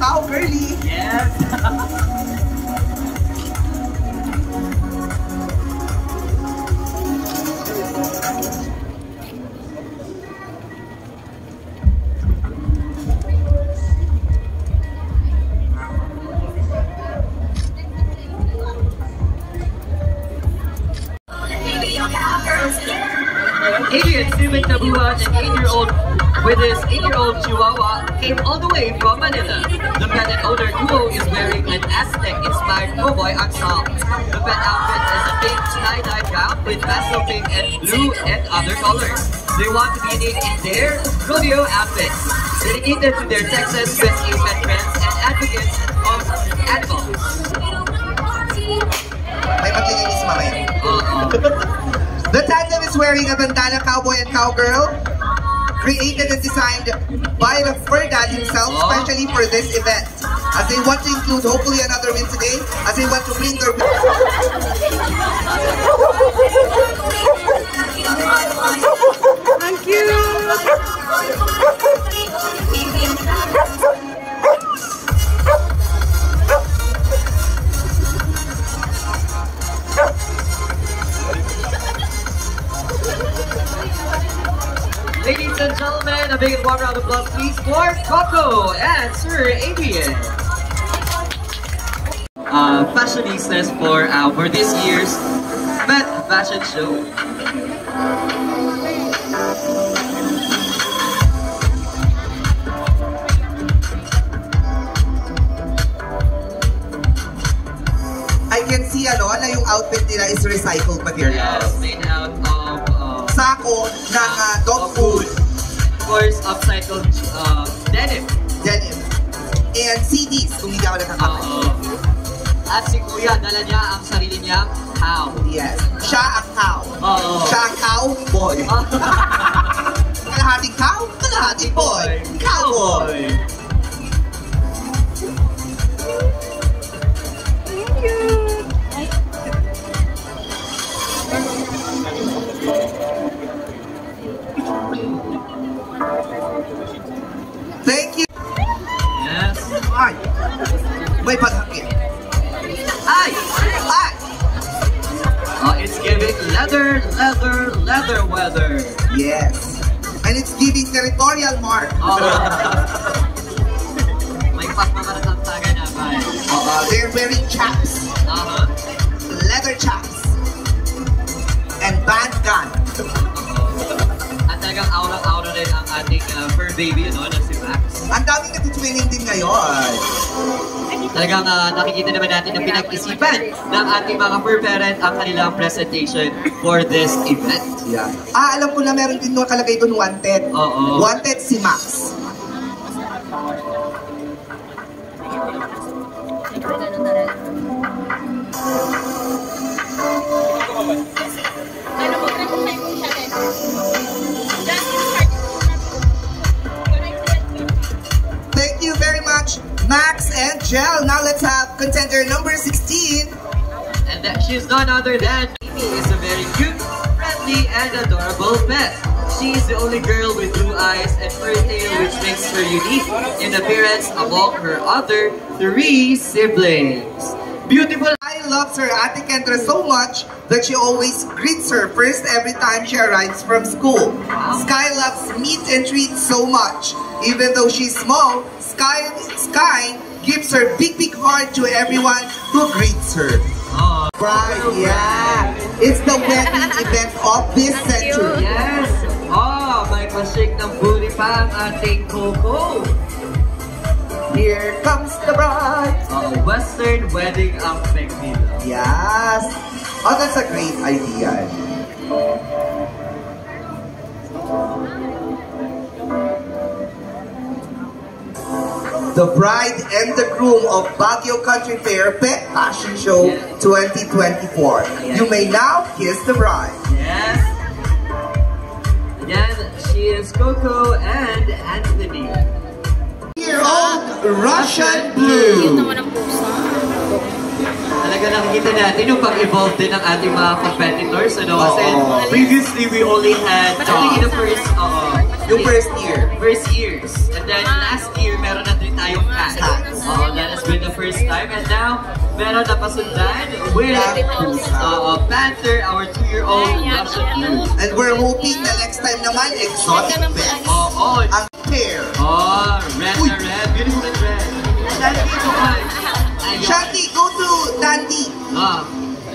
cowgirly. Yes. Adrian Suman Tabuhan, an 8-year-old with his 8-year-old Chihuahua, came all the way from Manila. The pet and owner duo is wearing an Aztec-inspired cowboy ensemble. The pet outfit is a pink tie-dye gown with pastel pink and blue and other colors. They want to be unique in their rodeo outfits, dedicated to their Texas rescue pet friends and advocates of animals. May maglilinis mamaya. The tandem is wearing a bandana cowboy and cowgirl, created and designed by the fur dad himself, especially for this event. As they want to include hopefully another win today, as they want to bring their Thank you. Ladies and gentlemen, a big and warm round of applause please for Coco and Sir Adrian. Fashionistas for this year's Pet Fashion Show. I can see na yung outfit nila is recycled materials. Yes, made out of sako ng dog food. Of course, upcycled denim. Denim. And CDs, kung hindi ako nakakamali. At si Kuya, dala niya ang sarili niyang cow. Yes. Siya ang cow. Oo. Siya ang cowboy. Kalahating cow, kalahating boy. Cowboy. Thank you. Yes. Ay. May paghangin. Ay! Ay. It's giving leather weather. Yes. And it's giving territorial mark. May pagmamaratagtagan na ba? They're wearing chaps. Leather chaps. And band gun. At talagang aurang-aura rin ang ating fur baby, na si Max. Ang daming nag-twinning din ngayon. Talagang nakikita naman natin ang pinag-isipan ng ating mga fur parent ang kanilang presentation for this event. Yeah. Alam ko na meron din nakalagay doon wanted. Oo. Wanted si Max. Thank you very much, Max and Jel. Now let's have contender number 16. And that she's none other than Mimi is a very cute, friendly, and adorable pet. She is the only girl with blue eyes and fur tail, which makes her unique in appearance among her other 3 siblings. Beautiful. I loves her Ate Kendra so much that she always greets her first every time she arrives from school. Sky loves meat and treats so much. Even though she's small, Sky gives her big heart to everyone who greets her. Right, yeah. It's the wedding event of this century. Yes. May pa-shake ng booty pa ang ating Coco. Here comes the bride. Western wedding ang peg nila. Yes. Oh, that's a great idea. The bride and the groom of Baguio Country Fair Pet Fashion Show 2024. You may now kiss the bride. Yes. Again, she is Coco and Anthony. Year-old Russian Blue. Talaga nakikita natin yung pag-evolve din ng ating mga competitors. Kasi previously we only had in the first yung first year. First years. And then last year meron na din tayo tayong cat. Oh, that has been the first time. And now, meron na pasundan with Panther, our 2-year-old Russian Blue. And we're hoping the next time naman, exotic pets. Oh, Ang pair. oh, red na red. Beautiful and red. Shanti, kumay. Shanti, go to Dandy.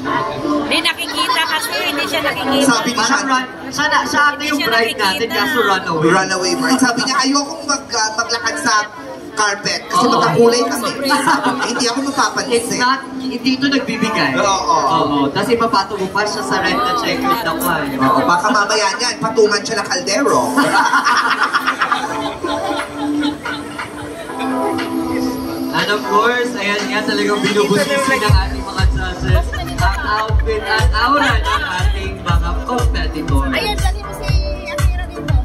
Hindi nakikita kasi, hindi siya nakikita. Sabi ni Shanti. Siya ate yung bride natin, kaso runaway. Runaway bride. Sabi niya, ayokong maglakad sa carpet kasi magkakulay kami. Hindi ako It's mapapansin. not, hindi ito nagbibigay. Oo. Tapos ipapato mo pa siya sa red na checkered na kwan. Oo, baka mamaya niyan, patungan siya ng kaldero. And of course, ayan nga talagang binubusisi ng ating mga judges ang outfit at aura ng ating mga competitor. Ayan, dali mo si Akira dito.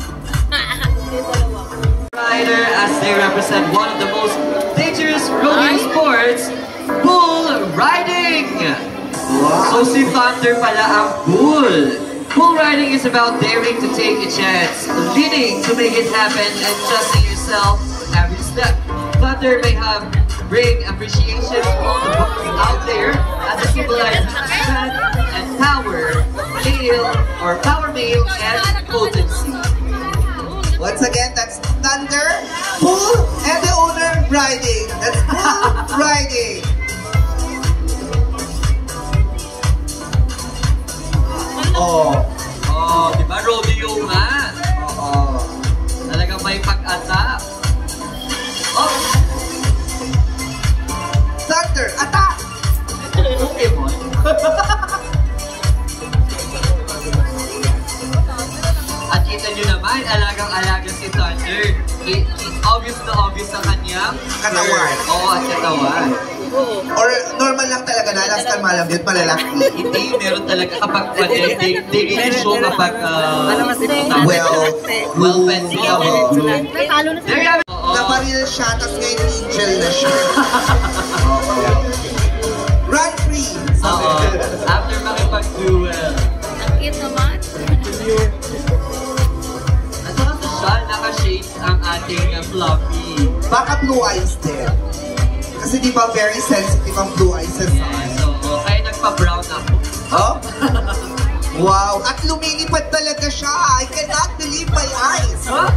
Rider as they represent one of the most dangerous rodeo sports, bull riding! So si Thunder pala ang bull. Bull riding is about daring to take a chance, leading to make it happen and trusting yourself every step. Thunder may have bring appreciation out there as it symbolizes strength and power, male and potency. Once again, that's Thunder, Bull, and the owner riding. That's Bull riding. Oh. Oh, di ba? Rodeo nga. Oo. Talagang may pag-ata. Oh! Thunder, attack! Pokemon. At kita nyo naman, alagang-alaga si Thunder. It's obvious na obvious sa kanyang Katawan. Oo, at katawan. Or normal lang talaga na, last time malam yun, malalaki. Hindi, meron talaga kapag they really show kapag well-fed sila, well-groomed. There you have it. Nabaril siya, tapos ngayon angel na siya. Run free! Oo, after makipag-duel. Ang cute naman. At saka social, naka-shades ang ating Fluffy. Baka blue eyes din. Kasi di ba very sensitive ang blue eyes sa sun? Yes, oo. Kaya nagpa-brown ako. Oh? Wow! At lumilipad talaga siya! I cannot believe my eyes! Huh?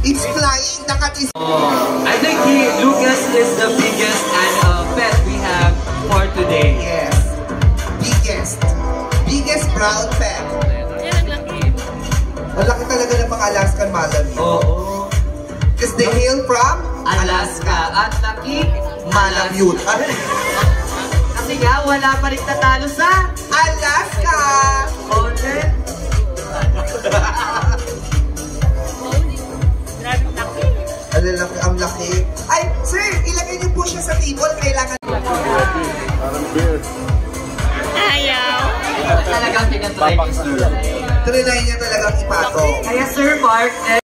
It's flying! The cat is... I think Lucas is the biggest pet we have for today. Yes. Biggest brown pet. Yan ang laki. Ang laki talaga ng mga Alaskan Malamute. Oo. Because they hail from Alaska. At laki, Malamute. kasi nga, wala pa rin tatalo sa Alaska! Golden. Ang laki. Ay, sir, ilagay niyo po siya sa table. Kailangan... Ayaw. Talagang tinatry ni Sir. Trinay niya talagang ipatong. Kaya Sir Mark,